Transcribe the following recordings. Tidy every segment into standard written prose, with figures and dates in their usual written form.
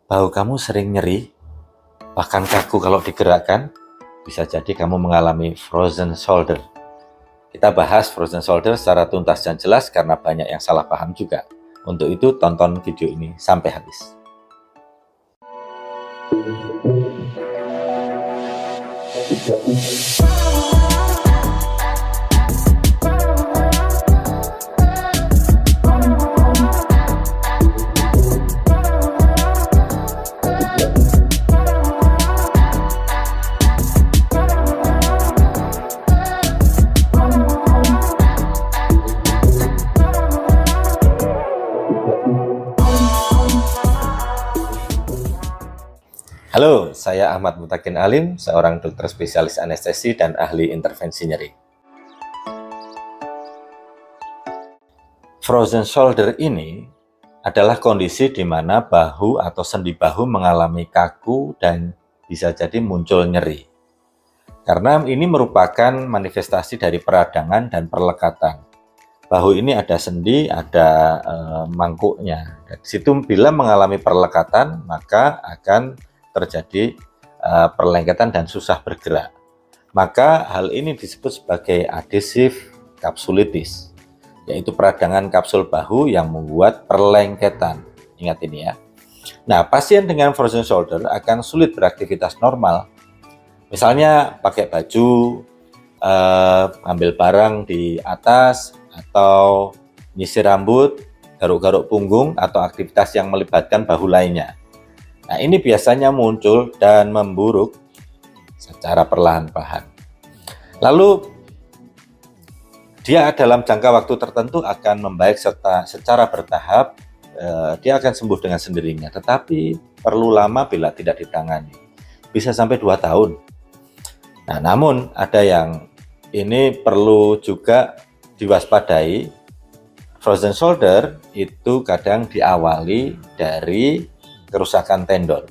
Bahu kamu sering nyeri, bahkan kaku kalau digerakkan, bisa jadi kamu mengalami frozen shoulder. Kita bahas frozen shoulder secara tuntas dan jelas karena banyak yang salah paham juga. Untuk itu, tonton video ini sampai habis. Halo, saya Ahmad Mutakin Alim, seorang dokter spesialis anestesi dan ahli intervensi nyeri. Frozen shoulder ini adalah kondisi di mana bahu atau sendi bahu mengalami kaku dan bisa jadi muncul nyeri. Karena ini merupakan manifestasi dari peradangan dan perlekatan. Bahu ini ada sendi, ada mangkuknya. Di situ bila mengalami perlekatan, maka akan terjadi perlengketan dan susah bergerak. Maka hal ini disebut sebagai adhesive capsulitis, yaitu peradangan kapsul bahu yang membuat perlengketan. Ingat ini ya. Nah, pasien dengan frozen shoulder akan sulit beraktivitas normal. Misalnya pakai baju, ambil barang di atas, atau nyisir rambut, garuk-garuk punggung, atau aktivitas yang melibatkan bahu lainnya. Nah, ini biasanya muncul dan memburuk secara perlahan-lahan. Lalu, dia dalam jangka waktu tertentu akan membaik serta secara bertahap, dia akan sembuh dengan sendirinya. Tetapi perlu lama bila tidak ditangani. Bisa sampai 2 tahun. Nah, namun ada yang ini perlu juga diwaspadai. Frozen shoulder itu kadang diawali dari kerusakan tendon.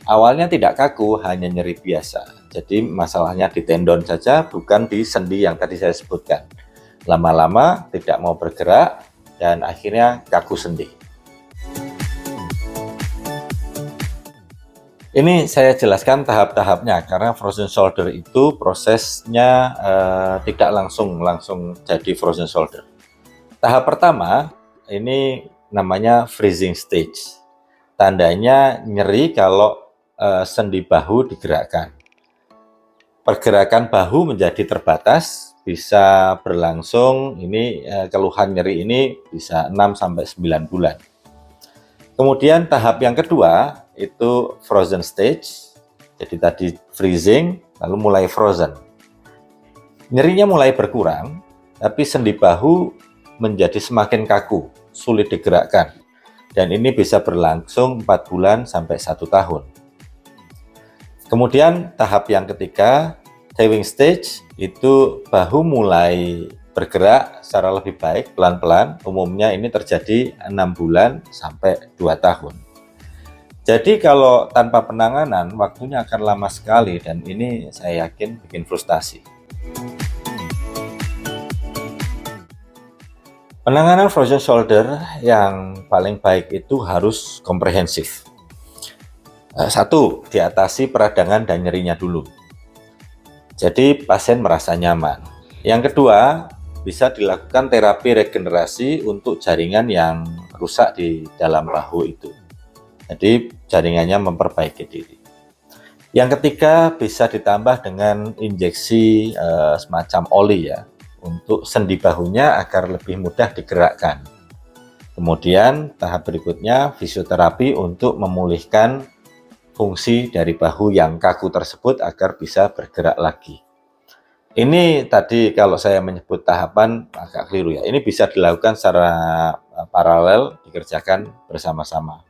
Awalnya tidak kaku, hanya nyeri biasa. Jadi masalahnya di tendon saja, bukan di sendi yang tadi saya sebutkan. Lama-lama tidak mau bergerak dan akhirnya kaku sendi. Ini saya jelaskan tahap-tahapnya karena frozen shoulder itu prosesnya tidak langsung jadi frozen shoulder. Tahap pertama ini namanya freezing stage. Tandanya nyeri kalau sendi bahu digerakkan. Pergerakan bahu menjadi terbatas, bisa berlangsung, ini keluhan nyeri ini bisa 6-9 bulan. Kemudian tahap yang kedua itu frozen stage. Jadi tadi freezing, lalu mulai frozen. Nyerinya mulai berkurang, tapi sendi bahu menjadi semakin kaku, sulit digerakkan. Dan ini bisa berlangsung 4 bulan sampai 1 tahun. Kemudian tahap yang ketiga, thawing stage, itu bahu mulai bergerak secara lebih baik, pelan-pelan. Umumnya ini terjadi 6 bulan sampai 2 tahun. Jadi kalau tanpa penanganan, waktunya akan lama sekali dan ini saya yakin bikin frustasi. Penanganan frozen shoulder yang paling baik itu harus komprehensif. Satu, diatasi peradangan dan nyerinya dulu. Jadi pasien merasa nyaman. Yang kedua, bisa dilakukan terapi regenerasi untuk jaringan yang rusak di dalam bahu itu. Jadi jaringannya memperbaiki diri. Yang ketiga, bisa ditambah dengan injeksi semacam oli ya, untuk sendi bahunya agar lebih mudah digerakkan. Kemudian tahap berikutnya fisioterapi untuk memulihkan fungsi dari bahu yang kaku tersebut agar bisa bergerak lagi. Ini tadi kalau saya menyebut tahapan agak keliru ya. Ini bisa dilakukan secara paralel, dikerjakan bersama-sama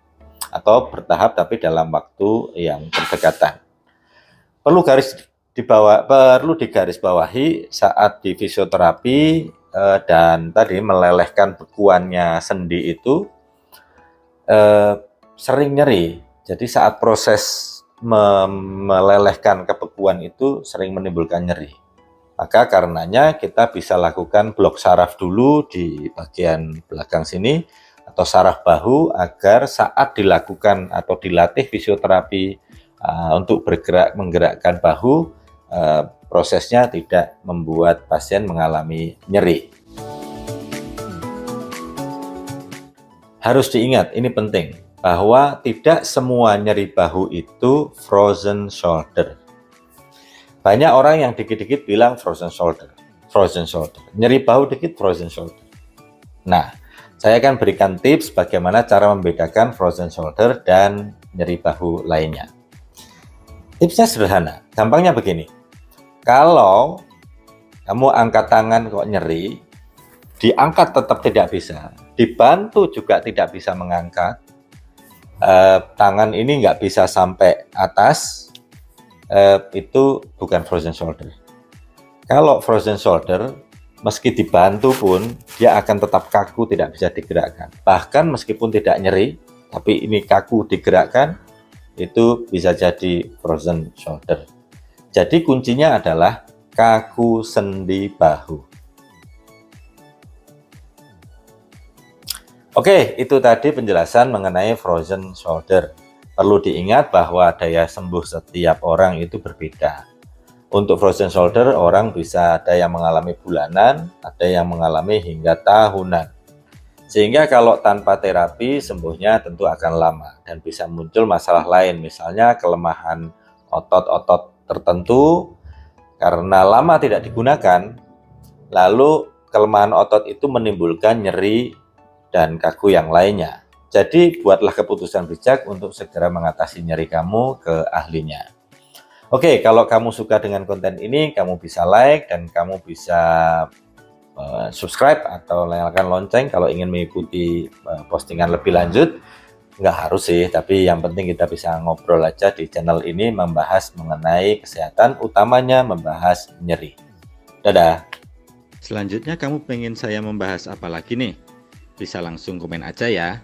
atau bertahap tapi dalam waktu yang berdekatan. Perlu digarisbawahi saat di fisioterapi dan tadi melelehkan bekuannya sendi itu sering nyeri. Jadi saat proses melelehkan kebekuan itu sering menimbulkan nyeri. Maka karenanya kita bisa lakukan blok saraf dulu di bagian belakang sini atau saraf bahu agar saat dilakukan atau dilatih fisioterapi untuk menggerakkan bahu, prosesnya tidak membuat pasien mengalami nyeri. Harus diingat, ini penting, bahwa tidak semua nyeri bahu itu frozen shoulder. Banyak orang yang dikit-dikit bilang frozen shoulder. Nyeri bahu dikit frozen shoulder. Nah, saya akan berikan tips bagaimana cara membedakan frozen shoulder dan nyeri bahu lainnya. Tipsnya sederhana, gampangnya begini. Kalau kamu angkat tangan kok nyeri, diangkat tetap tidak bisa, dibantu juga tidak bisa mengangkat, tangan ini nggak bisa sampai atas, itu bukan frozen shoulder. Kalau frozen shoulder, meski dibantu pun, dia akan tetap kaku, tidak bisa digerakkan. Bahkan meskipun tidak nyeri, tapi ini kaku digerakkan, itu bisa jadi frozen shoulder. Jadi kuncinya adalah kaku sendi bahu. Oke, itu tadi penjelasan mengenai frozen shoulder. Perlu diingat bahwa daya sembuh setiap orang itu berbeda. Untuk frozen shoulder, orang bisa ada yang mengalami bulanan, ada yang mengalami hingga tahunan. Sehingga kalau tanpa terapi, sembuhnya tentu akan lama dan bisa muncul masalah lain, misalnya kelemahan otot-otot tertentu karena lama tidak digunakan, lalu kelemahan otot itu menimbulkan nyeri dan kaku yang lainnya. Jadi buatlah keputusan bijak untuk segera mengatasi nyeri kamu ke ahlinya. Oke, kalau kamu suka dengan konten ini, kamu bisa like dan kamu bisa subscribe atau nyalakan lonceng kalau ingin mengikuti postingan lebih lanjut. Nggak harus sih, tapi yang penting kita bisa ngobrol aja di channel ini, membahas mengenai kesehatan, utamanya membahas nyeri. Dadah. Selanjutnya kamu pengen saya membahas apa lagi nih? Bisa langsung komen aja ya.